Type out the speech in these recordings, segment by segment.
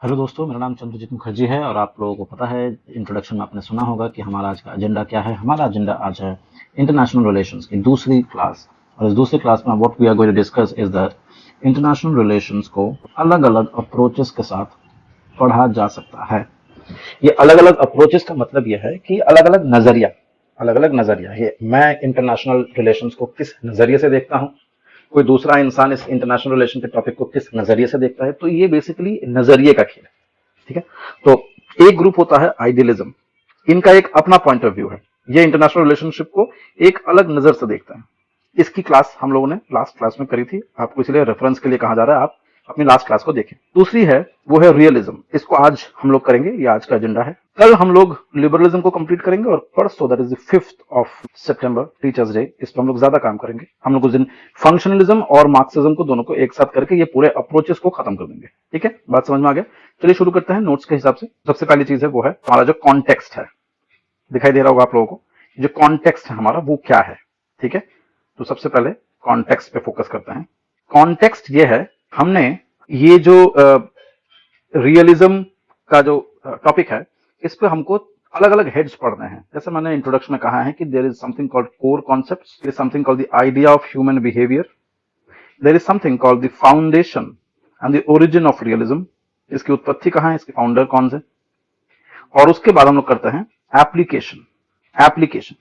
Hello दोस्तों, मेरा नाम चंद्रजीत मुखर्जी है और आप लोगों को पता है, इंट्रोडक्शन में आपने सुना होगा कि हमारा आज का एजेंडा क्या है। हमारा एजेंडा आज है इंटरनेशनल रिलेशंस की दूसरी क्लास। और इस दूसरी क्लास में what we are going to discuss is that international relations को अलग अलग अप्रोचेस के साथ पढ़ा जा सकता है। ये अलग अलग अप्रोचेस का मतलब यह है कि अलग अलग नजरिया ये मैं इंटरनेशनल रिलेशंस को किस नजरिए से देखता हूँ, कोई दूसरा इंसान इस इंटरनेशनल रिलेशन के टॉपिक को किस नजरिए से देखता है। तो ये बेसिकली नजरिए का खेल है। ठीक है। तो एक ग्रुप होता है आइडियलिज्म, इनका एक अपना पॉइंट ऑफ व्यू है। ये इंटरनेशनल रिलेशनशिप को एक अलग नजर से देखता है। इसकी क्लास हम लोगों ने लास्ट क्लास में करी थी, आपको इसलिए रेफरेंस के लिए कहा जा रहा है, आप अपनी लास्ट क्लास को देखें। दूसरी है वो है रियलिज्म, इसको आज हम लोग करेंगे, ये आज का एजेंडा है। कल हम लोग लिबरलिज्म को कंप्लीट करेंगे और परसों that is the 5th of September teachers day, इस पर हम लोग ज्यादा काम करेंगे। हम लोग उस दिन फंक्शनलिज्म और मार्क्सिज्म को दोनों को एक साथ करके ये पूरे अप्रोचेस को खत्म कर देंगे। ठीक है, बात समझ में आ गया। चलिए शुरू करते हैं नोट्स के हिसाब से। सबसे पहली चीज है वो है हमारा जो कॉन्टेक्स्ट है, दिखाई दे रहा होगा आप लोगों को। जो कॉन्टेक्स्ट है हमारा वो क्या है। ठीक है, तो सबसे पहले कॉन्टेक्स्ट पे फोकस करते हैं। कॉन्टेक्स्ट ये है, हमने ये जो रियलिज्म का जो टॉपिक है, इस पे हमको अलग अलग हेड्स पढ़ने हैं। जैसे मैंने इंट्रोडक्शन में कहा है कि there is something called core concepts, there is something called the idea of human behaviour, there is something called the foundation and the origin of realism. इसकी उत्पत्ति कहाँ है, इसके फाउंडर कौन से, और उसके बाद हम लोग करते हैं application application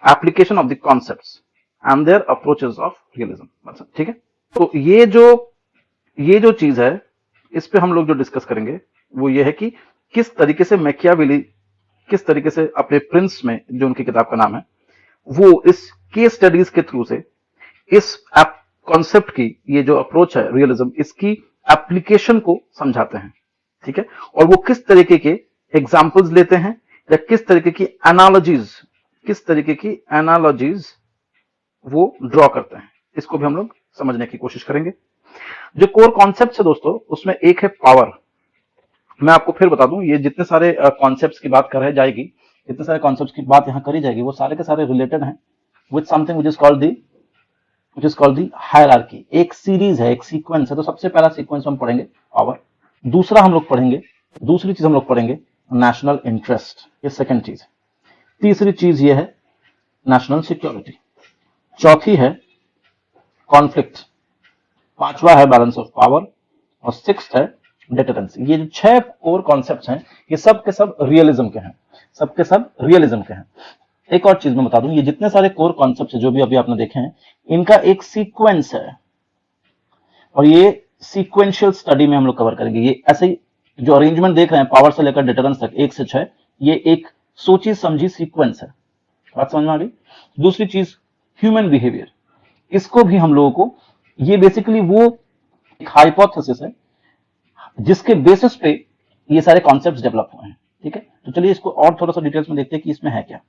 application of the concepts and their approaches of realism. ठीक है, तो ये जो चीज है, इस पे हम लोग जो डिस्कस करेंगे वो ये है कि किस तरीके से मैकियावेली, किस तरीके से अपने प्रिंस में, जो उनकी किताब का नाम है, वो इस केस स्टडीज के थ्रू से इस कॉन्सेप्ट की, ये जो अप्रोच है रियलिज्म, इसकी एप्लीकेशन को समझाते हैं। ठीक है, और वो किस तरीके के एग्जाम्पल्स लेते हैं या किस तरीके की एनालॉजीज वो ड्रॉ करते हैं, इसको भी हम लोग समझने की कोशिश करेंगे। जो कोर कॉन्सेप्ट है दोस्तों, उसमें एक है पावर। मैं आपको फिर बता दूं, ये जितने सारे कॉन्सेप्ट्स की बात कर जाएगी, जितने सारे कॉन्सेप्ट्स की बात यहां करी जाएगी, वो सारे के सारे रिलेटेड हैं with something which is called the hierarchy. एक सीरीज है, एक सीक्वेंस है। तो सबसे पहला सीक्वेंस हम पढ़ेंगे पावर। दूसरा हम लोग पढ़ेंगे, दूसरी चीज हम लोग पढ़ेंगे नेशनल इंटरेस्ट, ये सेकंड चीज है। तीसरी चीज ये है नेशनल सिक्योरिटी। चौथी है कॉन्फ्लिक्ट। पांचवा है बैलेंस ऑफ पावर और सिक्स्थ है डेटरेंस। ये जो 6 कोर कॉन्सेप्ट्स हैं, ये सब के सब रियलिज्म के हैं, सबके सब रियलिज्म के हैं। एक और चीज मैं बता दूं, ये जितने सारे कोर कॉन्सेप्ट्स हैं जो भी अभी आपने देखे हैं, इनका एक सीक्वेंस है और ये सीक्वेंशियल स्टडी में हम लोग कवर करेंगे। ये ऐसे ही जो अरेंजमेंट देख रहे हैं, पावर से लेकर डेटरेंस तक 1 से 6, ये एक सोची समझी सीक्वेंस है। बात समझ में आ गई। दूसरी चीज ह्यूमन बिहेवियर, इसको भी हम लोगों को, ये बेसिकली वो एक हाइपोथेसिस है जिसके बेसिस पे ये सारे कॉन्सेप्ट्स डेवलप हुए हैं। ठीक है, तो चलिए इसको और थोड़ा सा डिटेल्स में देखते हैं कि इसमें है क्या।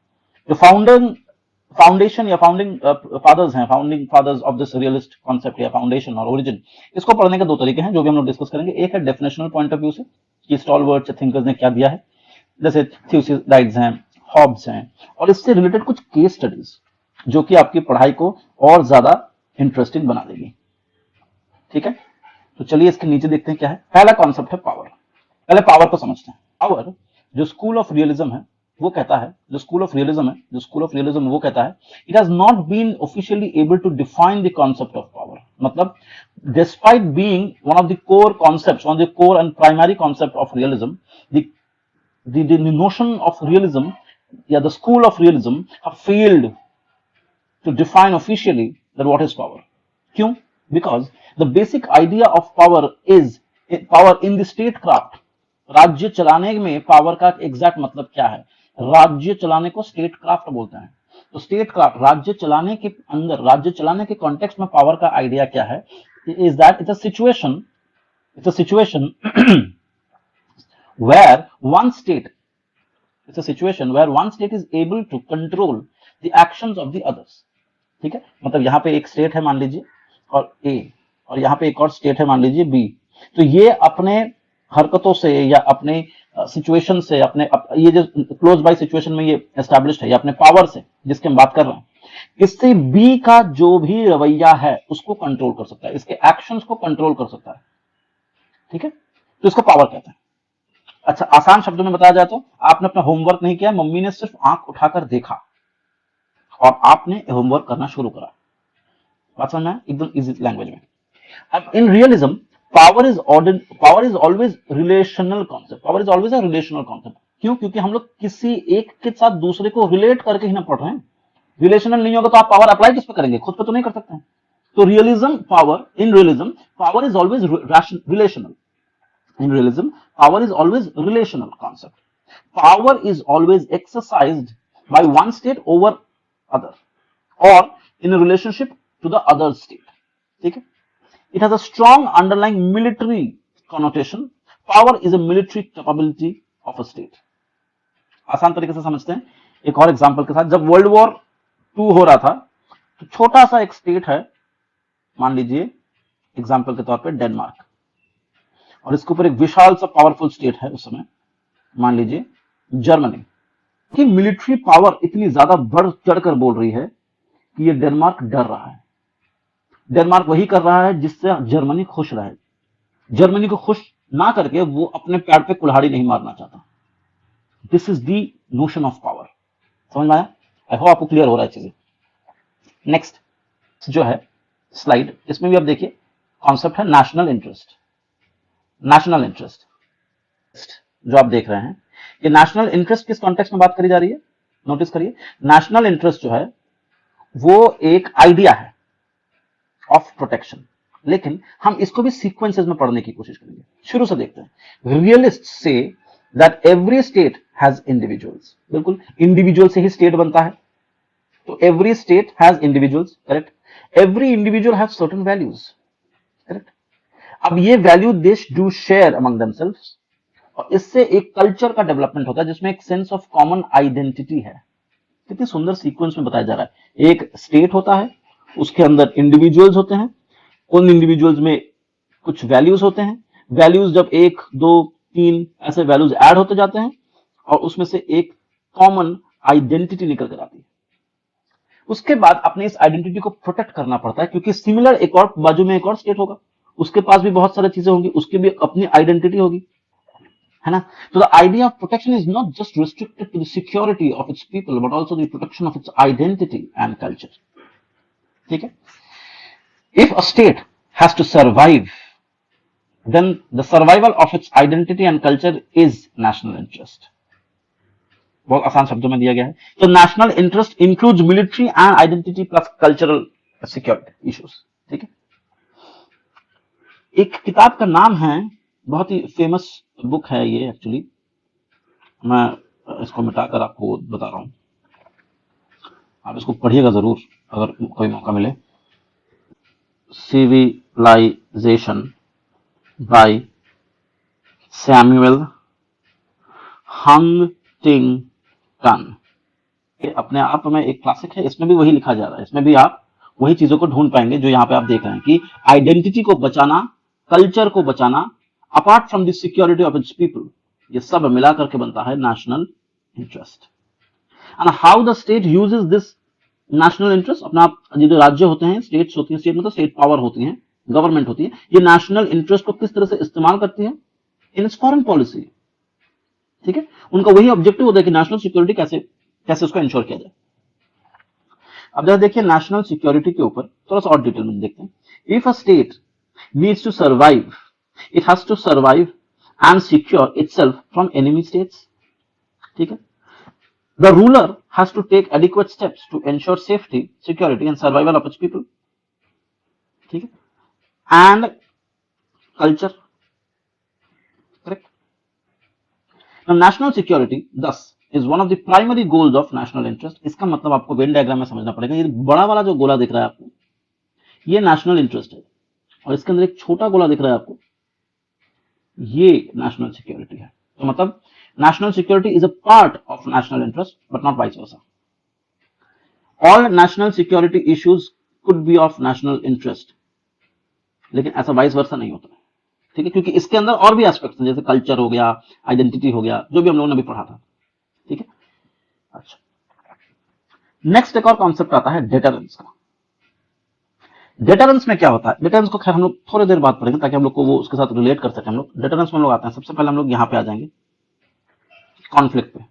जो फाउंडेशन या फाउंडिंग फादर्स हैं, founding fathers of this realist concept या फाउंडेशन और ओरिजिन, इसको पढ़ने के 2 तरीके हैं जो भी हम लोग डिस्कस करेंगे। एक है डेफिनेशनल पॉइंट ऑफ व्यू से कि स्टॉलवर्ट्स थिंकर्स ने क्या दिया है, जैसे थ्यूसिडाइड्स हैं, हॉब्स हैं, और इससे रिलेटेड कुछ केस स्टडीज जो कि आपकी पढ़ाई को और ज्यादा इंटरेस्टिंग बना देगी। ठीक है, तो चलिए इसके नीचे देखते हैं क्या है। पहला कॉन्सेप्ट है पावर। पहले पावर को समझते हैं। पावर, जो स्कूल ऑफ रियलिज्म है वो कहता है, वो कहता है, it has not been officially able to define the concept of power. मतलब despite being one of the core concepts, one of the core and primary concept of realism, the notion of realism, yeah, the school of realism have failed to define officially that what is power. क्यों? Because the basic idea of power is power in the statecraft. राज्य चलाने में power का exact मतलब क्या है? राज्य चलाने को स्टेट क्राफ्ट बोलते हैं। तो स्टेट क्राफ्ट, राज्य चलाने के अंदर, राज्य चलाने के कॉन्टेक्स्ट में पावर का आइडिया क्या है? Is that it's a situation where one state is able to control the actions of the others. ठीक है, मतलब यहां पे एक स्टेट है मान लीजिए और ए, और यहां पे एक और स्टेट है मान लीजिए बी। तो ये अपने हरकतों से या अपने सिचुएशन से, अपने ये जो क्लोज बाय सिचुएशन में ये एस्टैब्लिश्ड है, या अपने पावर से जिसके हम बात कर रहे हैं, इससे बी का जो भी रवैया है उसको कंट्रोल कर सकता है, इसके एक्शंस को कंट्रोल कर सकता है। ठीक है, तो इसको पावर कहते हैं। अच्छा, आसान शब्दों में बताया जाए तो आपने अपना होमवर्क नहीं किया, मम्मी ने सिर्फ आंख उठाकर देखा और आपने होमवर्क करना शुरू करा। बात समझ में आया? एकदम इजी लैंग्वेज में। अब in realism power is always relational concept. Power is always a relational concept. क्यों? क्योंकि हम लोग किसी एक के साथ दूसरे को रिलेट करके ही ना पढ़ रहे हैं। रिलेशनल नहीं होगा तो आप पावर अप्लाई किस पे करेंगे? खुद पे तो नहीं कर सकते हैं। तो realism power, in realism power is always relational. In realism, power is always relational concept. Power is always exercised by one state over other or in a relationship to the other state. ठीक है? It has a strong underlying military connotation. Power is a military capability of a state. आसान तरीके से समझते हैं एक और example के साथ। जब वर्ल्ड वॉर 2 हो रहा था तो छोटा सा एक स्टेट है, मान लीजिए एग्जांपल के तौर पे डेनमार्क, और इसके ऊपर एक विशाल सा पावरफुल स्टेट है उस समय, मान लीजिए जर्मनी। कि मिलिट्री पावर इतनी ज्यादा बढ़ चढ़कर बोल रही है कि ये डेनमार्क डर रहा है। डेनमार्क वही कर रहा है जिससे जर्मनी खुश रहे। जर्मनी को खुश ना करके वो अपने पैर पे कुल्हाड़ी नहीं मारना चाहता। This is the notion of power. समझ में आया? आई होप आपको क्लियर हो रहा है चीजें। नेक्स्ट जो है स्लाइड, इसमें भी आप देखिए कॉन्सेप्ट है नेशनल इंटरेस्ट। नेशनल इंटरेस्ट जो आप देख रहे हैं, ये नेशनल इंटरेस्ट किस कॉन्टेक्स्ट में बात करी जा रही है? नोटिस करिए, नेशनल इंटरेस्ट जो है वो एक आइडिया है ऑफ प्रोटेक्शन, लेकिन हम इसको भी सीक्वेंसेस में पढ़ने की कोशिश करेंगे। शुरू से देखते हैं। Realist say that every state has individuals. बिल्कुल, इंडिविजुअल से ही स्टेट बनता है, तो every state has individuals, correct. Every individual have certain values, correct. अब ये वैल्यू देश डू शेयर अमंग देमसेल्व्स, और इससे एक कल्चर का डेवलपमेंट होता है जिसमें एक सेंस ऑफ कॉमन आइडेंटिटी है। कितनी सुंदर सीक्वेंस में बताया जा रहा है। एक स्टेट होता है, उसके अंदर इंडिविजुअल्स होते हैं, उन इंडिविजुअल्स में कुछ वैल्यूज होते हैं। वैल्यूज जब 1, 2, 3 ऐसे वैल्यूज ऐड होते जाते हैं और उसमें से एक कॉमन आइडेंटिटी निकल कर आती है। उसके बाद अपने इस आइडेंटिटी को प्रोटेक्ट करना पड़ता है, क्योंकि सिमिलर एक और बाजू में एक और स्टेट होगा, उसके पास भी बहुत सारी चीजें होंगी, उसकी भी अपनी आइडेंटिटी होगी, है ना। तो the idea of protection is not just restricted to the security of its people but also the protection of its identity and culture. ठीक है। If a state has to survive, then the survival of its identity and culture is national interest. बहुत आसान शब्दों में दिया गया है। तो national interest includes military and identity plus cultural security issues. ठीक है। एक किताब का नाम है, बहुत ही फेमस बुक है ये, एक्चुअली मैं इसको मिटाकर आपको बता रहा हूं, आप इसको पढ़िएगा जरूर अगर कोई मौका मिले। Civilization by Samuel Huntington. ये अपने आप में एक क्लासिक है, इसमें भी वही लिखा जा रहा है। इसमें भी आप वही चीजों को ढूंढ पाएंगे जो यहाँ पे आप देख रहे हैं कि आइडेंटिटी को बचाना, कल्चर को बचाना, apart from the security of its people, ये सब मिला करके बनता है national interest. And how the state uses this national interest, अपना आप ये जो राज्य होते हैं, स्टेट्स होती हैं, स्टेट मतलब स्टेट पावर होती है, गवर्नमेंट होती है, ये नेशनल इंटरेस्ट को किस तरह से इस्तेमाल करती है? In its foreign policy. ठीक है। उनका वही ऑब्जेक्टिव होता है कि नेशनल सिक्योरिटी कैसे उसको इंश्योर किया जाए। अब जरा देखिए नेशनल सिक्योरिटी के ऊपर थोड़ा सा और डिटेल में देखते हैं। If a state needs to survive, it has to survive and secure itself from enemy states. ठीक है। The ruler has to take adequate steps to ensure safety, security and survival of its people. ठीक है। And culture, correct. National security thus is one of the primary goals of national interest। इसका मतलब आपको Venn diagram में समझना पड़ेगा। ये बड़ा वाला जो गोला दिख रहा है आपको, ये नेशनल इंटरेस्ट है, और इसके अंदर एक छोटा गोला दिख रहा है आपको, ये नेशनल सिक्योरिटी है। तो मतलब national security is a part of national interest but not vice versa. All national security issues could be of national interest, लेकिन ऐसा वाइस वर्सा नहीं होता है। ठीक है। क्योंकि इसके अंदर और भी एस्पेक्ट्स हैं, जैसे कल्चर हो गया, आइडेंटिटी हो गया, जो भी हम लोगों ने भी पढ़ा था। ठीक है। अच्छा, नेक्स्ट एक और कॉन्सेप्ट आता है डेटरेंस का। डेटरेंस में क्या होता है, डेटरेंस को खैर हम लोग थोड़ी देर बाद पढ़ेंगे ताकि हम लोग को वो उसके साथ रिलेट कर सके हम लोग। डेटरेंस में हम लोग आते हैं, सबसे पहले हम लोग यहाँ पे आ जाएंगे कॉन्फ्लिक्ट पे।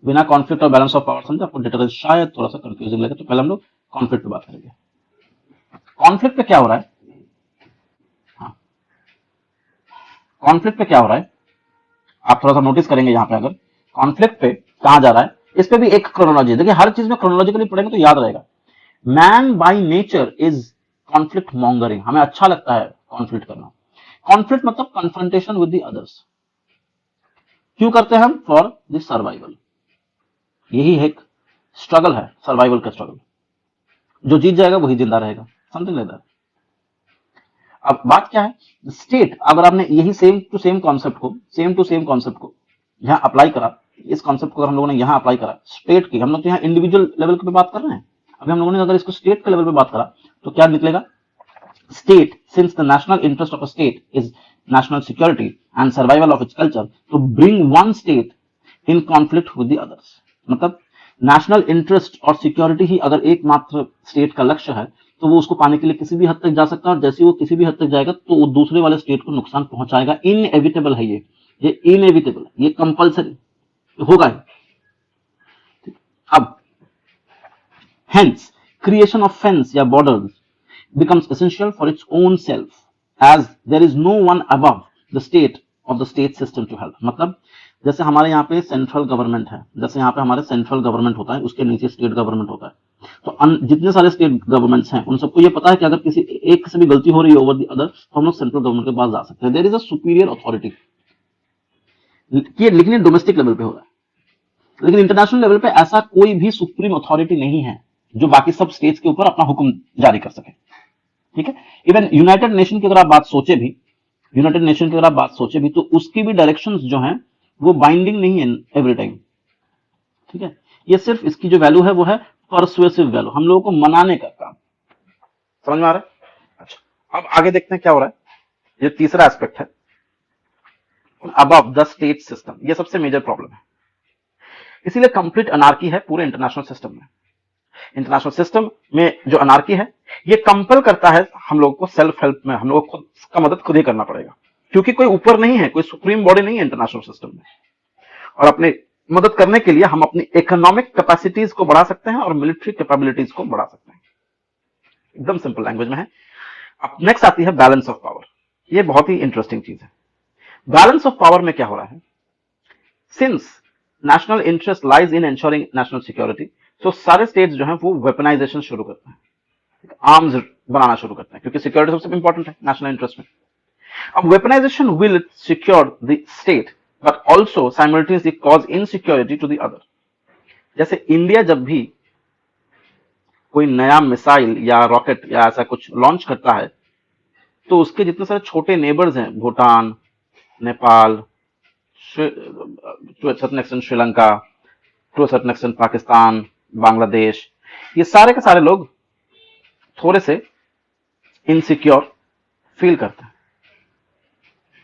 बिना कॉन्फ्लिक्ट और बैलेंस ऑफ पावर समझे आपको डेटरेंस शायद थोड़ा सा कंफ्यूजिंग लगे, तो पहले हम लोग कॉन्फ्लिक्ट पे बात करेंगे। कॉन्फ्लिक्ट पे क्या हो रहा है, हाँ, कॉन्फ्लिक्ट पे क्या हो रहा है आप थोड़ा सा नोटिस करेंगे यहाँ पे, अगर कॉन्फ्लिक्ट पे कहा जा रहा है, इस पे भी एक क्रोनोलॉजी है। देखिए हर चीज में क्रोनोलॉजिकली पढ़ेंगे तो याद रहेगा। Man by nature is conflict mongering, हमें अच्छा लगता है कॉन्फ्लिक्ट करना। कॉन्फ्लिक्ट मतलब कन्फ्रंटेशन विद द अदर्स। क्यों करते हैं हम? For the survival. यही एक स्ट्रगल है, सर्वाइवल का स्ट्रगल। जो जीत जाएगा वही जिंदा रहेगा, समथिंग लाइक दैट। अब बात क्या है, स्टेट, अगर आपने यही सेम टू सेम कॉन्सेप्ट को यहाँ अप्लाई करा, इस कॉन्सेप्ट को अगर हम लोगों ने यहाँ अप्लाई करा स्टेट की, हम लोग तो यहाँ इंडिविजुअल लेवल पे बात कर रहे हैं, अभी हम लोगों ने अगर इसको स्टेट के लेवल पे बात करा तो क्या निकलेगा? State, since the national interest of a state is national security and survival of its culture, to bring one state in conflict with the others। मतलब नेशनल इंटरेस्ट और सिक्योरिटी ही अगर एकमात्र स्टेट का लक्ष्य है तो वो उसको पाने के लिए किसी भी हद तक जा सकता है, और जैसे वो किसी भी हद तक जाएगा तो वो दूसरे वाले स्टेट को नुकसान पहुंचाएगा। इनएविटेबल है ये इनएविटेबल, ये कंपल्सरी होगा ही। अब हेंस क्रिएशन ऑफ फेंस या borders becomes essential for its own self, as there is no one above the state of the state system to help। मतलब जैसे हमारे यहाँ पे सेंट्रल गवर्नमेंट है, जैसे यहाँ पे हमारे सेंट्रल गवर्नमेंट होता है, उसके नीचे स्टेट गवर्नमेंट होता है, तो जितने सारे स्टेट गवर्नमेंट्स हैं उन सबको ये पता है कि अगर किसी एक से भी गलती हो रही है ओवर द अदर तो हम लोग सेंट्रल गवर्नमेंट के पास जा सकते हैं। There is a superior authority. लेकिन ये डोमेस्टिक लेवल पे हो रहा है, लेकिन इंटरनेशनल लेवल पे ऐसा कोई भी सुप्रीम अथॉरिटी नहीं है जो बाकी सब स्टेट्स के ऊपर अपना हुक्म जारी कर सके। ठीक है, इवन यूनाइटेड नेशन की अगर आप बात सोचे भी, यूनाइटेड नेशन की अगर आप बात सोचे भी तो उसकी भी डायरेक्शंस जो हैं वो बाइंडिंग नहीं है एवरी टाइम। ठीक है, ये सिर्फ इसकी जो वैल्यू है वो है परसुएसिव वैल्यू, हम लोगों को मनाने का काम। समझ में आ रहा है? अच्छा, अब आगे देखते हैं क्या हो रहा है। ये तीसरा एस्पेक्ट है, अबव द स्टेट सिस्टम। ये सबसे मेजर प्रॉब्लम है, इसीलिए कंप्लीट अनार्की है पूरे इंटरनेशनल सिस्टम में। इंटरनेशनल सिस्टम में जो अनार्की है ये कंपल करता है हम लोगों को सेल्फ हेल्प में, हम लोगों को खुद का मदद खुद ही करना पड़ेगा, क्योंकि कोई ऊपर नहीं है, कोई सुप्रीम बॉडी नहीं है इंटरनेशनल सिस्टम में। और अपने मदद करने के लिए हम अपनी इकोनॉमिक कैपेसिटीज को बढ़ा सकते हैं और मिलिट्री कैपेबिलिटीज को बढ़ा सकते हैं। एकदम सिंपल लैंग्वेज में है। अब नेक्स्ट आती है बैलेंस ऑफ पावर। ये बहुत ही इंटरेस्टिंग चीज है। बैलेंस ऑफ पावर में क्या हो रहा है, since national interest lies in ensuring national security, तो सारे स्टेट्स जो हैं वो वेपनाइजेशन शुरू करते हैं, आर्म्स बनाना शुरू करते हैं, क्योंकि सिक्योरिटी सबसे इंपॉर्टेंट है नेशनल इंटरेस्ट में। अब weaponization will secure the state but also simultaneously cause insecurity to the other. जैसे इंडिया जब भी कोई नया मिसाइल या रॉकेट या ऐसा कुछ लॉन्च करता है तो उसके जितने सारे छोटे नेबर्स हैं, Bhutan, Nepal, to certain extent Sri Lanka, to certain extent Pakistan, Bangladesh, ये सारे के सारे लोग थोड़े से इनसिक्योर फील करते हैं।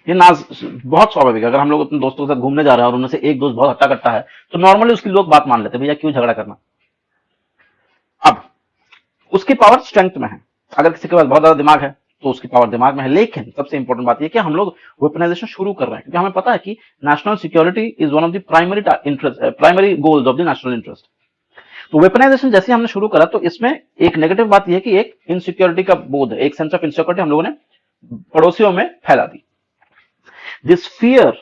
ये नाज बहुत स्वाभाविक है। अगर हम लोग अपने दोस्तों के साथ घूमने जा रहे हैं और उनमें से एक दोस्त बहुत हट्टा कट्टा है तो नॉर्मली उसकी लोग बात मान लेते हैं, भैया क्यों झगड़ा करना। अब उसकी पावर स्ट्रेंथ में है, अगर किसी के पास बहुत ज्यादा दिमाग है तो उसकी पावर दिमाग में है। लेकिन सबसे इंपॉर्टेंट बात यह कि हम लोग वेपनाइजेशन शुरू कर रहे हैं क्योंकि हमें पता है कि national security is one of the primary goals of the national interest. तो वेपनाइजेशन जैसे हमने शुरू करा तो इसमें एक नेगेटिव बात यह है कि एक इनसिक्योरिटी का बोध है, एक सेंस ऑफ इनसिक्योरिटी हम लोगों ने पड़ोसियों में फैला दी। This fear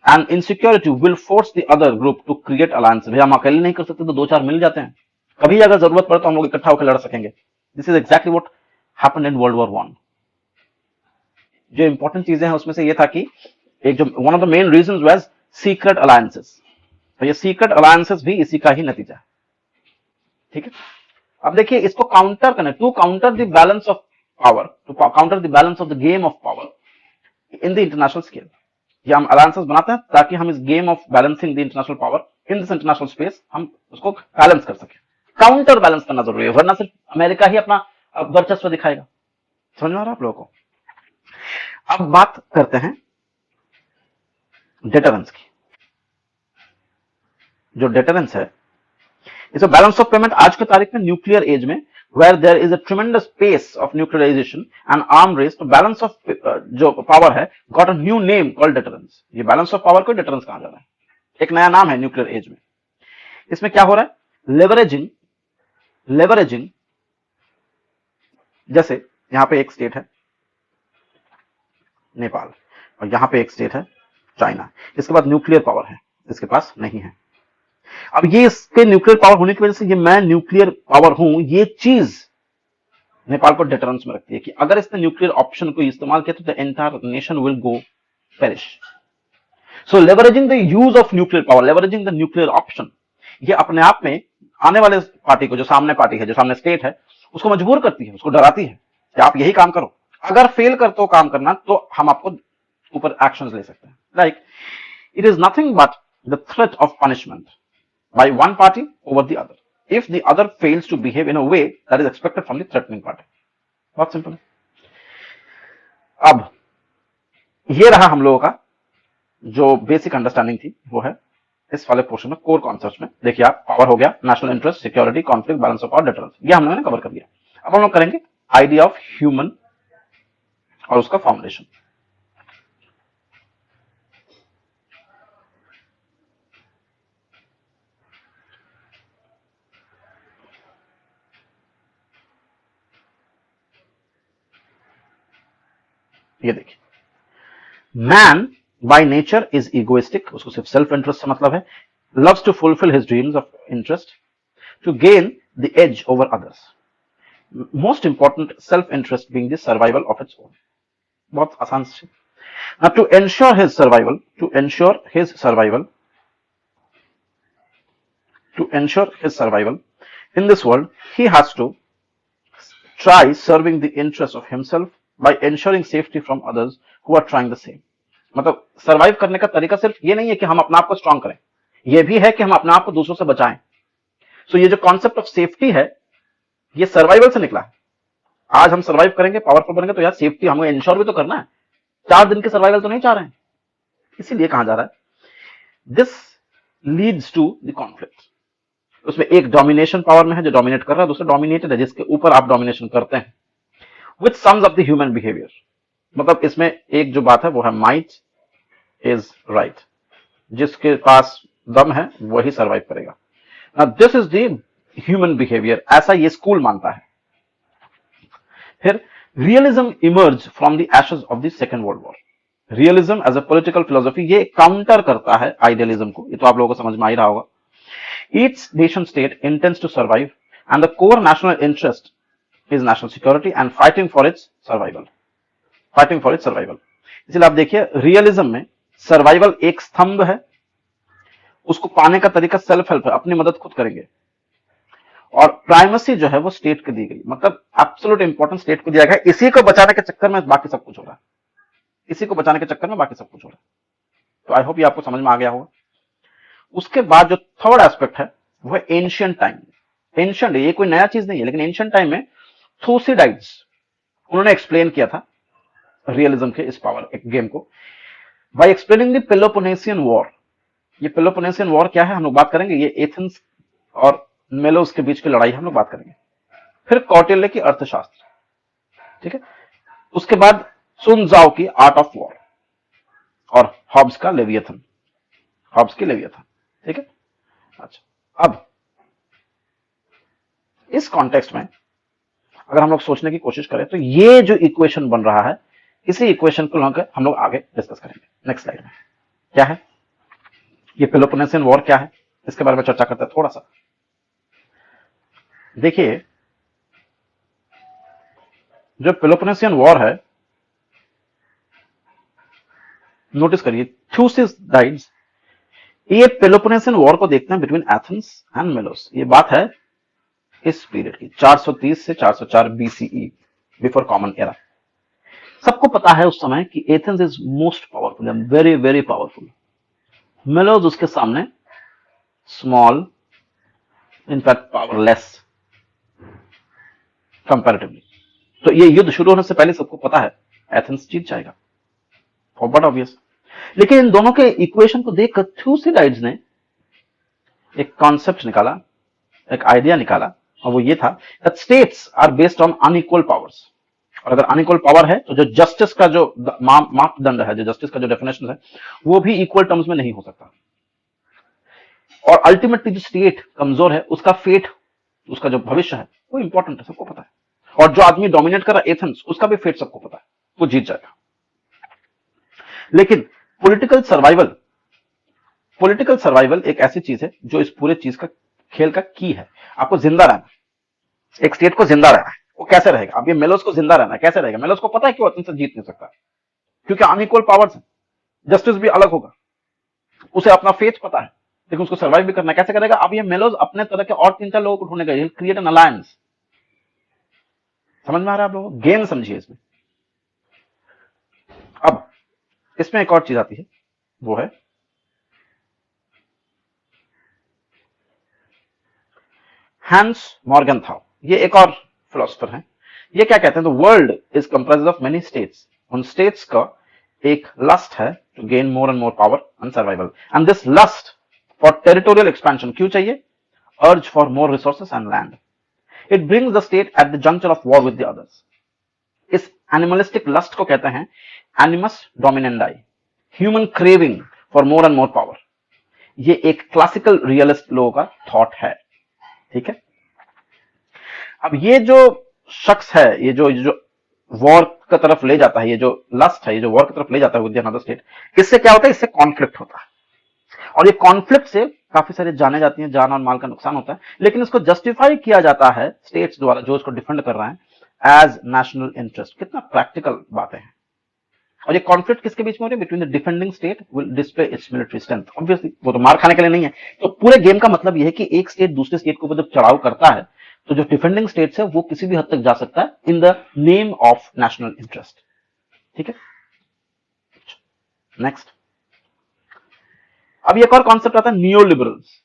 and insecurity will force the other group to create alliance. भैया हम अकेले नहीं कर सकते तो दो चार मिल जाते हैं, कभी अगर जरूरत पड़े तो हम लोग इकट्ठा होकर लड़ सकेंगे। This is exactly what happened in world war one. जो इंपॉर्टेंट चीजें हैं उसमें से ये था कि एक जो one of the main reasons was secret alliances, तो ये सीक्रेट अलायंसेस भी इसी का ही नतीजा है। ठीक है, अब देखिए इसको काउंटर करना, to counter the balance of power, to counter the balance of the game of power in the international scale. ये हम अलायंसेस बनाते हैं ताकि हम इस game of balancing the international power in this international space हम उसको बैलेंस कर सके। काउंटर बैलेंस करना जरूरी है, वरना सिर्फ अमेरिका ही अपना वर्चस्व दिखाएगा। समझ में आ रहा है आप लोगों को? अब बात करते हैं डेटरेंस की। जो डेटरेंस है, इसे बैलेंस ऑफ पेमेंट आज के तारीख में न्यूक्लियर एज में where there is a tremendous pace of nuclearization and arm race, तो balance of जो power है got a new name called deterrence. ये balance of power को deterrence कहा जा रहा है, एक नया नाम है न्यूक्लियर एज में। इसमें क्या हो रहा है, लेवरेजिंग, जैसे यहां पे एक स्टेट है नेपाल और यहां पे एक स्टेट है चाइना, इसके बाद न्यूक्लियर पावर है, इसके पास नहीं है। अब ये इसके न्यूक्लियर पावर होने की वजह से ये मैं न्यूक्लियर पावर हूं, ये चीज नेपाल को डिटरेंस में रखती है कि अगर इसने न्यूक्लियर ऑप्शन को इस्तेमाल किया तो the entire nation will go perish. So leveraging the use of nuclear power, leveraging the nuclear option, ये अपने आप में आने वाले पार्टी को, जो सामने पार्टी है, जो सामने स्टेट है, उसको मजबूर करती है, उसको डराती है कि आप यही काम करो, अगर फेल करते हो काम करना तो हम आपको ऊपर एक्शंस ले सकते हैं। Like it is nothing but the threat of punishment by one party over the other if the other fails to behave in a way that is expected from the threatening party. बहुत simple है। अब ये रहा हम लोगों का जो basic understanding थी, वो है इस वाले पोर्शन में कोर कॉन्सेप्ट्स में। देखिए आप, पावर हो गया, national interest, security, conflict, balance of power, deterrence, ये हम लोगों ने कवर कर दिया। अब हम लोग करेंगे आइडिया ऑफ ह्यूमन और उसका फाउंडेशन। ये देखिए, man by nature is egoistic, उसको सिर्फ सेल्फ इंटरेस्ट से मतलब है, loves to fulfil his dreams of interest to gain the edge over others, most important self interest being the survival of its own. बहुत आसान से, now to ensure his survival, to ensure his survival in this world, he has to try serving the interests of himself by ensuring safety from others who are trying the same. मतलब survive करने का तरीका सिर्फ ये नहीं है कि हम अपने आप को स्ट्रांग करें, ये भी है कि हम अपने आप को दूसरों से बचाएं। सो ये जो कॉन्सेप्ट ऑफ सेफ्टी है, ये सर्वाइवल से निकला है। आज हम सर्वाइव करेंगे, पावरफुल बनेंगे, तो यार सेफ्टी हमें इंश्योर भी तो करना है, 4 दिन की सर्वाइवल तो नहीं चाह रहे हैं, इसीलिए कहा जा रहा है this leads to the conflict. उसमें एक डोमिनेशन पावर में है जो डोमिनेट कर रहा है, दूसरा डोमिनेटेड है जिसके ऊपर आप डोमिनेशन करते हैं, which sums up the human behaviour. मतलब इसमें एक जो बात है वो है माइट इज राइट, जिसके पास दम है वही सर्वाइव करेगा। Now this is the human behaviour, ऐसा ये स्कूल मानता है। फिर realism emerge from the ashes of the second world war. Realism as a political philosophy, ये काउंटर करता है आइडियलिज्म को, ये तो आप लोगों को समझ में आ ही रहा होगा। Each nation state intends to survive and the core national interest is national security and fighting for its survival. इसलिए आप देखिए रियलिज्म में सर्वाइवल एक स्तंभ है, उसको पाने का तरीका सेल्फ हेल्प है, अपनी मदद खुद करेंगे, और प्राइमेसी जो है वो स्टेट को दी गई, मतलब एब्सोल्यूट इंपॉर्टेंस स्टेट को दिया गया। इसी को बचाने के चक्कर में बाकी सब कुछ हो रहा है, तो आई होप ये आपको समझ में आ गया होगा। उसके बाद जो थर्ड एस्पेक्ट है वो है एंशिएंट टाइम। एंशिएंट, ये कोई नया चीज नहीं है, लेकिन एंशिएंट टाइम में थूसिडाइड्स उन्होंने एक्सप्लेन किया था रियलिज्म के इस पावर एक गेम को by explaining the Peloponnesian war. ये पेलोपोनेसियन वॉर क्या है हम लोग बात करेंगे, ये एथेंस और मेलोस के बीच की लड़ाई हम लोग बात करेंगे। फिर कौटिल्य की अर्थशास्त्र, ठीक है, उसके बाद सुन त्साओ की आर्ट ऑफ वॉर और हॉब्स की लेवियथन, ठीक है। अच्छा, अब इस कॉन्टेक्स्ट में अगर हम लोग सोचने की कोशिश करें तो ये जो इक्वेशन बन रहा है, इसी इक्वेशन को हम लोग आगे डिस्कस करेंगे नेक्स्ट स्लाइड में। क्या है ये पेलोपोनेसियन वॉर, क्या है, इसके बारे में चर्चा करते हैं थोड़ा सा। देखिए, जो पेलोपोनेसियन वॉर है, नोटिस करिए, थ्यूसिडाइड्स, ये पेलोपोनेसियन वॉर को देखते हैं बिटवीन एथेंस एंड मेलोस। ये बात है इस पीरियड की 430 से 404 बीसीई, बिफोर कॉमन एरा। सबको पता है उस समय कि Athens is most powerful, very very powerful. Mallows उसके सामने स्मॉल, इनफैक्ट पावरलेस कंपैरेटिवली। तो ये युद्ध शुरू होने से पहले सबको पता है एथेंस जीत जाएगा, बट ऑब्वियस। लेकिन इन दोनों के इक्वेशन को देखकर थ्यूसिडाइड्स ने एक कॉन्सेप्ट निकाला, एक आइडिया निकाला और वो ये था that states are based on unequal powers. और अगर अनइक्वल पावर है तो जो जस्टिस का जो मापदंड है, जो जस्टिस का जो डेफिनेशन है, वो भी इक्वल टर्म्स में नहीं हो सकता। और अल्टीमेटली जो स्टेट कमजोर है उसका फेट, उसका जो भविष्य है वो इंपॉर्टेंट है, सबको पता है। और जो आदमी डोमिनेट कर रहा है एथेंस, उसका भी फेट सबको पता है, वो जीत जाएगा। लेकिन पॉलिटिकल सर्वाइवल एक ऐसी चीज है जो इस पूरे चीज का खेल का की है। आपको जिंदा रहना, एक स्टेट को जिंदा रहना है, वो कैसे रहेगा? अब ये मेलोस को जिंदा रहना है, कैसे रहेगा? मेलोस को पता है कि वो एथेंस से जीत नहीं सकता, क्योंकि अनइक्वल पावर्स है, जस्टिस भी अलग होगा, उसे अपना फेथ पता है, लेकिन उसको सर्वाइव भी करना है। कैसे करेगा? अब ये मेलोस अपने तरह के और 3-4 लोगों को ढूंढेगा, क्रिएट एन अलायंस। समझ में आ रहा है आप लोगों? गेम समझिए इसमें। अब इसमें एक और चीज आती है, वो है हैंस मॉर्गनथाउ। ये एक और फिलोसोफर हैं। ये क्या कहते हैं? The world is comprise of many states. उन स्टेट्स का एक लस्ट है to gain more and more power and survival, and this lust for territorial expansion क्यों चाहिए? Urge for more resources and land. It brings the state at the juncture of war with the others. इस animalistic lust को कहते हैं animus dominandi, human craving for more and more power. ये एक classical realist लोगों का thought है, ठीक है। अब ये जो शख्स है, ये जो वॉर की तरफ ले जाता है, ये जो लस्ट है, ये जो वॉर की तरफ ले जाता है विद अनदर स्टेट, इससे क्या होता है? इससे कॉन्फ्लिक्ट होता है, और ये कॉन्फ्लिक्ट से काफी सारे जाने जाती हैं, जान और माल का नुकसान होता है, लेकिन इसको जस्टिफाई किया जाता है स्टेट्स द्वारा जो इसको डिफेंड कर रहे हैं एज नेशनल इंटरेस्ट। कितना प्रैक्टिकल बातें हैं। और ये कॉन्फ्लिक्ट किसके बीच में हो रही है? Between the defending state will display it's military strength. Obviously वो तो मार खाने के लिए नहीं है। तो पूरे गेम का मतलब ये है कि एक स्टेट दूसरे स्टेट के ऊपर जब चढ़ाव करता है तो जो डिफेंडिंग स्टेट्स है वो किसी भी हद तक जा सकता है in the name of national interest, ठीक है। नेक्स्ट, अब एक और कॉन्सेप्ट आता है नियो लिबरल्स।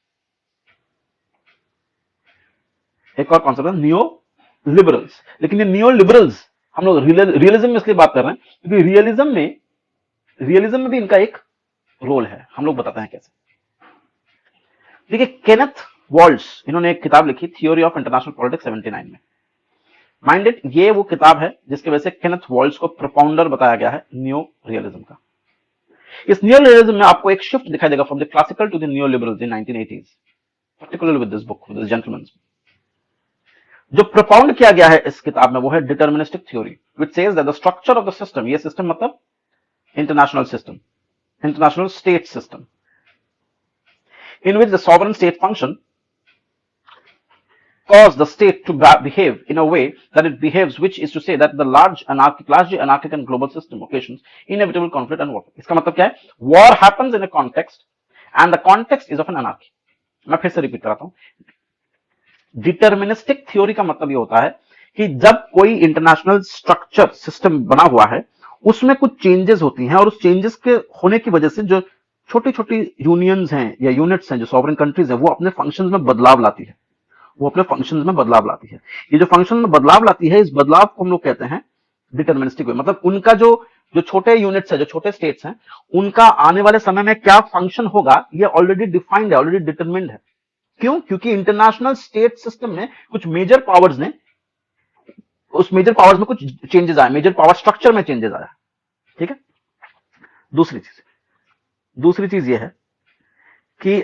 एक और कॉन्सेप्ट है नियो लिबरल्स। लेकिन ये नियो लिबरल्स हम लोग रियलिज्म में इसलिए बात कर रहे हैं क्योंकि रियलिज्म में भी इनका एक रोल है। हम लोग बताते हैं कैसे। देखिए, केनेथ वॉल्ट्स, इन्होंने एक किताब लिखी थियोरी ऑफ इंटरनेशनल पॉलिटिक्स 79 में। माइंड इट, ये वो किताब है जिसकी वजह से केनेथ वॉल्ट्स को प्रोपाउंडर बताया गया है न्यू रियलिज्म का। इस न्यू रियलिज्म में आपको एक शिफ्ट दिखाई देगा from the classical to the new liberals in 1980s, particularly with this book, with this gentleman. जो प्रोपाउंड किया गया है इस किताब में वो है deterministic theory, which says that the structure of the system, ये सिस्टम मतलब international system, international state system, in which the sovereign state function cause the state to behave in a way that it behaves, which is to say that the largely anarchic and global system occasions inevitable conflict and war. इसका मतलब क्या है? War happens in a context and the context is of an anarchy. मैं फिर से repeat कराता हूं। Deterministic theory का मतलब ये होता है कि जब कोई इंटरनेशनल स्ट्रक्चर सिस्टम बना हुआ है उसमें कुछ चेंजेस होती हैं, और उस चेंजेस के होने की वजह से जो छोटी छोटी यूनियंस हैं या यूनिट्स हैं, जो सॉवरेन कंट्रीज हैं, वो अपने फंक्शंस में बदलाव लाती है। ये जो फंक्शन में बदलाव लाती है, इस बदलाव को हम लोग कहते हैं डिटर्मिनिस्टिक वे। मतलब उनका जो छोटे यूनिट्स है, जो छोटे स्टेट्स हैं, उनका आने वाले समय में क्या फंक्शन होगा ये ऑलरेडी डिफाइंड है, ऑलरेडी डिटरमिन्ड है। क्यों? क्योंकि इंटरनेशनल स्टेट सिस्टम में कुछ मेजर पावर्स ने, उस मेजर पावर्स में कुछ चेंजेस आए, मेजर पावर स्ट्रक्चर में चेंजेस आया, ठीक है। दूसरी चीज ये है कि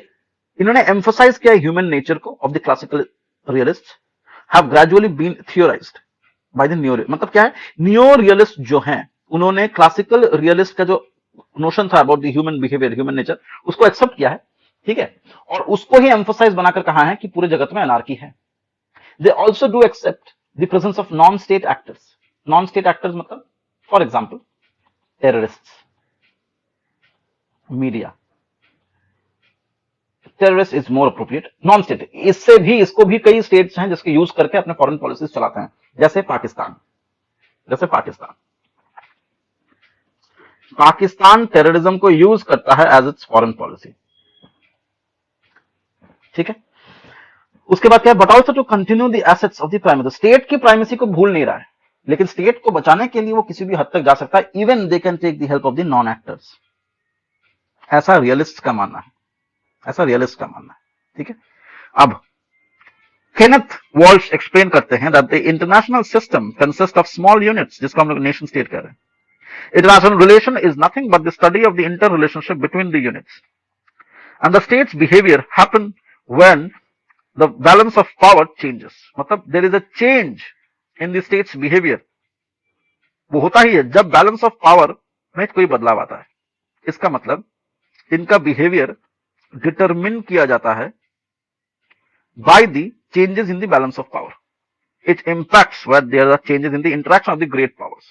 इन्होंने एम्फोसाइज किया ह्यूमन नेचर को of the classical realists have gradually been theorised by the new. मतलब क्या है? न्यू रियलिस्ट जो हैं उन्होंने क्लासिकल रियलिस्ट का जो नोशन था about the human behaviour, human nature, उसको एक्सेप्ट किया है, ठीक है, और उसको ही एम्फोसाइज बनाकर कहा है कि पूरे जगत में अनार्की है। They also do accept the presence of non state actors. Non state actors मतलब for example terrorist, media. Terrorist is more appropriate, non state. इसको भी कई स्टेट्स हैं जिसके यूज करके अपने फॉरेन पॉलिसीज चलाते हैं, जैसे पाकिस्तान टेररिज्म को यूज करता है एज इट्स फॉरेन पॉलिसी, ठीक है। उसके बाद क्या है? But also to continue the assets of the primacy. State की प्राइमेसी को भूल नहीं रहा है, लेकिन स्टेट को बचाने के लिए वो किसी भी हद तक जा सकता है, even they can take the help of the non actors. ऐसा रियलिस्ट का मानना है, ठीक है। अब केनेथ वॉल्श एक्सप्लेन करते हैं that the international system consist of small units, जिसको हम लोग नेशन स्टेट कह रहे हैं. International relation is nothing but the study of the interrelationship between the units. And the state's behavior happen when the balance of power changes. मतलब there is a change in the state's behavior. वो होता ही है जब balance of power में कोई बदलाव आता है. इसका मतलब इनका बिहेवियर डिटरमिन किया जाता है by the changes in the balance of power. It impacts where there are changes in the interaction of the great powers.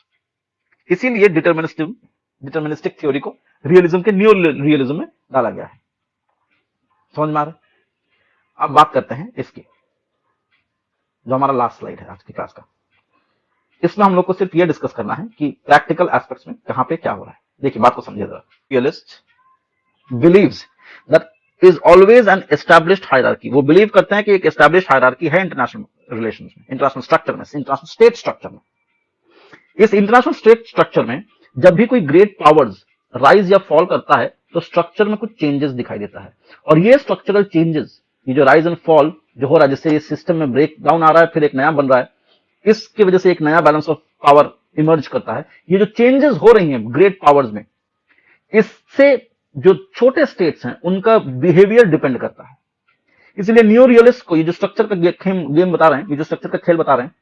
इसीलिए डिटर्मिनिस्टिक थ्योरी को रियलिज्म के न्यू रियलिज्म में डाला गया है. समझ में आ रहा है? अब बात करते हैं इसकी, जो हमारा लास्ट स्लाइड है आज की क्लास का. इसमें हम लोग को सिर्फ ये डिस्कस करना है कि प्रैक्टिकल एस्पेक्ट्स में कहां पे क्या हो रहा है. देखिए बात को समझिए जरा. Realist believes that is always an established hierarchy. वो बिलीव करते हैं कि एक एस्टैब्लिश्ड हायरार्की है इंटरनेशनल रिलेशंस में, इंटरनेशनल स्ट्रक्चर में, इंटरनेशनल स्टेट स्ट्रक्चर में. इस इंटरनेशनल स्टेट स्ट्रक्चर में जब भी कोई ग्रेट पावर्स राइज या फॉल करता है तो स्ट्रक्चर में कुछ चेंजेस दिखाई देता है. और ये स्ट्रक्चरल चेंजेस, ये जो राइज एंड फॉल जो हो रहा है, जिससे ये सिस्टम में ब्रेक डाउन आ रहा है फिर एक नया बन रहा है, इसकी वजह से एक नया बैलेंस ऑफ पावर इमर्ज करता है. ये जो चेंजेस हो रही हैं ग्रेट पावर्स में, इससे जो छोटे स्टेट्स हैं उनका बिहेवियर डिपेंड करता है. इसलिए न्यू रियलिस्ट को ये जो स्ट्रक्चर का गेम बता रहे हैं, ये जो स्ट्रक्चर का खेल बता रहे हैं,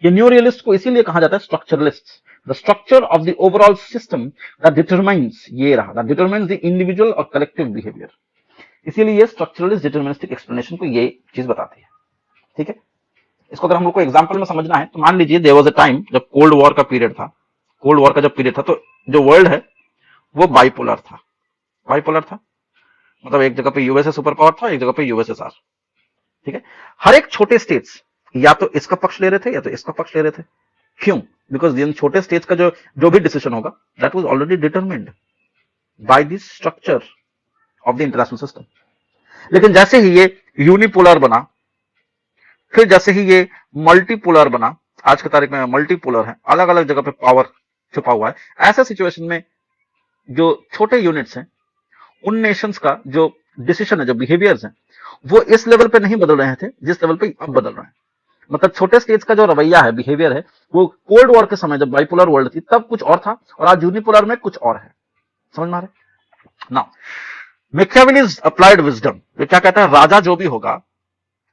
ये न्यू रियलिस्ट को इसीलिए कहा जाता है structuralist. The structure of the overall system that determines, ये रहा, दैट डिटरमाइंस द इंडिविजुअल और कलेक्टिव बिहेवियर. इसीलिए ये स्ट्रक्चरलिस्ट डिटरमिनिस्टिक एक्सप्लेनेशन को ये चीज बताती है. ठीक है, इसको अगर हम लोग को एग्जांपल में समझना है तो मान लीजिए देयर वाज अ टाइम जब कोल्ड वॉर का पीरियड था. कोल्ड वॉर का जब पीरियड था तो जो वर्ल्ड है वो बाइपोलर था. बाइपोलर था मतलब एक जगह पे यूएसए सुपर पावर था, एक जगह पे यूएसएसआर. ठीक है, हर एक छोटे स्टेट्स या तो इसका पक्ष ले रहे थे या तो इसका पक्ष ले रहे थे. क्यों? बिकॉज इन छोटे स्टेट्स का जो भी डिसीजन होगा that was already determined by the structure of the international system. लेकिन जैसे ही ये यूनिपोलर बना, फिर जैसे ही ये मल्टीपोलर बना, आज की तारीख में मल्टीपोलर है, अलग अलग जगह पे पावर छुपा हुआ है, ऐसे सिचुएशन में जो छोटे यूनिट्स हैं उन नेशंस का जो डिसीजन है, जो बिहेवियर्स हैं, वो इस लेवल पे नहीं बदल रहे थे जिस लेवल पे अब बदल रहे हैं. मतलब छोटे स्टेट्स का जो रवैया है, बिहेवियर है, वो कोल्ड वॉर के समय जब बाइपोलर वर्ल्ड थी तब कुछ और था और आज यूनिपोलर में कुछ और है. समझ में आ रहा है? नाउ मैकियावेलीज अप्लाइड विजडम, ये क्या कहता है, राजा जो भी होगा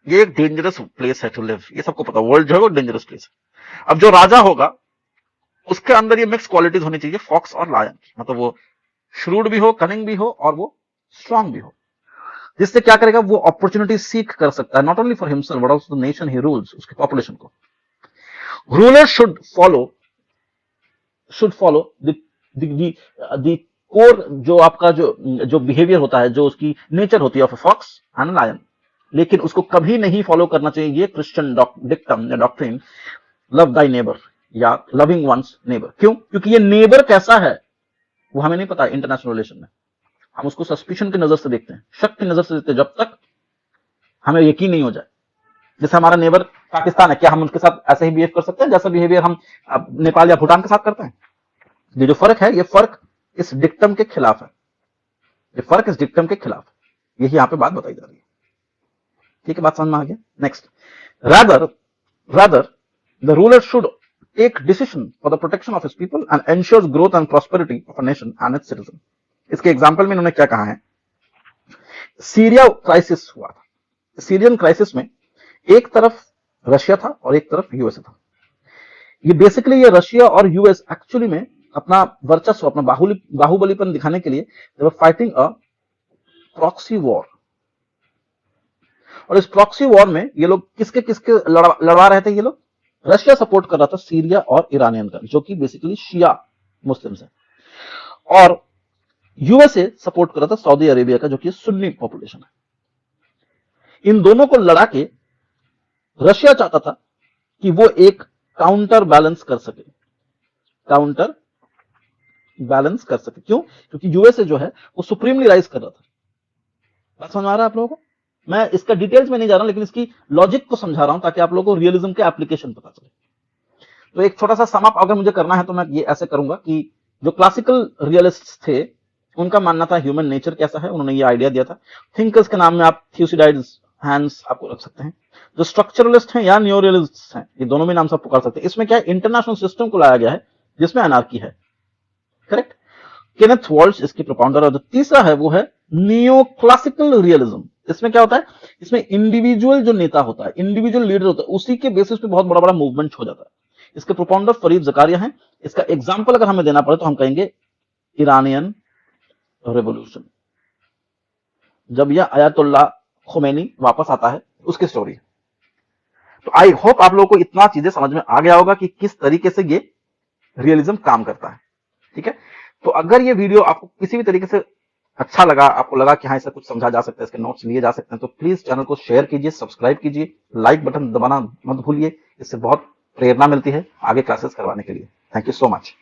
ये एक डेंजरस प्लेस है टू लिव. ये सबको पता, वर्ल्ड जो है वो डेंजरस प्लेस है. अब जो राजा होगा उसके अंदर ये मिक्स क्वालिटीज होनी चाहिए, फॉक्स और लायन. मतलब वो श्रूड भी हो, कनिंग भी हो और वो स्ट्रांग भी हो, जिससे क्या करेगा, वो अपॉर्चुनिटी सीख कर सकता है, not only for himself but also the nation he rules, उसकी पॉपुलेशन को. Ruler should follow the core, जो आपका जो बिहेवियर होता है, जो उसकी नेचर होती है of a fox and lion. लेकिन उसको कभी नहीं फॉलो करना चाहिए ये क्रिश्चियन डिक्टम या डॉक्ट्रिन, लव दाई नेबर या लविंग वंस नेबर. क्यों? क्योंकि ये नेबर कैसा है वो हमें नहीं पता. इंटरनेशनल रिलेशन में हम उसको सस्पिशन की नजर से देखते हैं, शक की नजर से देखते हैं, जब तक हमें यकीन नहीं हो जाए. जैसे हमारा नेबर पाकिस्तान है, क्या हम उनके साथ ऐसे ही बिहेव कर सकते हैं जैसा बिहेवियर हम नेपाल या भूटान के साथ करते हैं? ये जो फर्क है, ये फर्क इस डिक्टम के खिलाफ है. ये फर्क इस डिक्टम के खिलाफ है. यही यहां पे बात बताई जा रही है. ठीक है, बात समझ में आ गया? Next, rather the ruler should take decision for the protection of his people and ensures growth and prosperity of a nation and its citizen. इसके एग्जाम्पल में इन्होंने क्या कहा है, सीरिया क्राइसिस हुआ था. सीरियन क्राइसिस में एक तरफ रशिया था और एक तरफ यूएसए था. ये बेसिकली ये रशिया और यूएस एक्चुअली में अपना वर्चस्व, अपना बाहुबलीपन दिखाने के लिए they were fighting a proxy war. और इस प्रॉक्सी वॉर में ये लोग किसके लड़वा रहे थे? ये लोग रशिया सपोर्ट कर रहा था सीरिया और ईरानियन का, जो कि बेसिकली शिया मुस्लिम्स है, और यूएसए सपोर्ट कर रहा था सऊदी अरेबिया का, जो कि सुन्नी पॉपुलेशन है. इन दोनों को लड़ा के रशिया चाहता था कि वो एक काउंटर बैलेंस कर सके. क्यों? क्योंकि यूएसए जो है वो सुप्रीमली राइज कर रहा था. बात समझ आ रहा है आप लोगों को? मैं इसका डिटेल्स में नहीं जा रहा हूं, लेकिन इसकी लॉजिक को समझा रहा हूं ताकि आप लोगों को रियलिज्म के एप्लीकेशन पता चले. तो एक छोटा सा सम अप अगर मुझे करना है तो मैं ये ऐसे करूंगा कि जो क्लासिकल रियलिस्ट्स थे उनका मानना था ह्यूमन नेचर कैसा है, उन्होंने ये आइडिया दिया था. थिंकर्स के नाम में आप थ्यूसिडाइड्स, हैंस आपको रख सकते हैं. जो स्ट्रक्चरलिस्ट हैं या न्यूरियलिस्ट हैं, ये दोनों में नाम से पुकार सकते हैं। इसमें क्या है, इंटरनेशनल सिस्टम को लाया गया है जिसमें अनार्की है। करेक्ट। केनेथ वॉल्श इसके प्रोपाउंडर। और जो तीसरा है वो है नियो क्लासिकल रियलिज्म। इसमें क्या होता है, इसमें इंडिविजुअल जो नेता होता है, इंडिविजुअल लीडर होता है, उसी के बेसिस पे बहुत बड़ा बड़ा मूवमेंट हो जाता है। इसके प्रोपाउंडर फरीद जकारिया हैं। इसका एग्जाम्पल अगर हमें देना पड़े तो हम कहेंगे ईरानियन रेवोल्यूशन, जब यह अयातुल्ला खुमैनी वापस आता है, उसकी स्टोरी। तो आई होप आप लोगों को इतना चीजें समझ में आ गया होगा कि किस तरीके से ये रियलिज्म काम करता है। ठीक है, तो अगर ये वीडियो आपको किसी भी तरीके से अच्छा लगा, आपको लगा कि हाँ इससे कुछ समझा जा सकता है, इसके नोट्स लिए जा सकते हैं, तो प्लीज चैनल को शेयर कीजिए, सब्सक्राइब कीजिए, लाइक बटन दबाना मत भूलिए। इससे बहुत प्रेरणा मिलती है आगे क्लासेस करवाने के लिए। Thank you so much.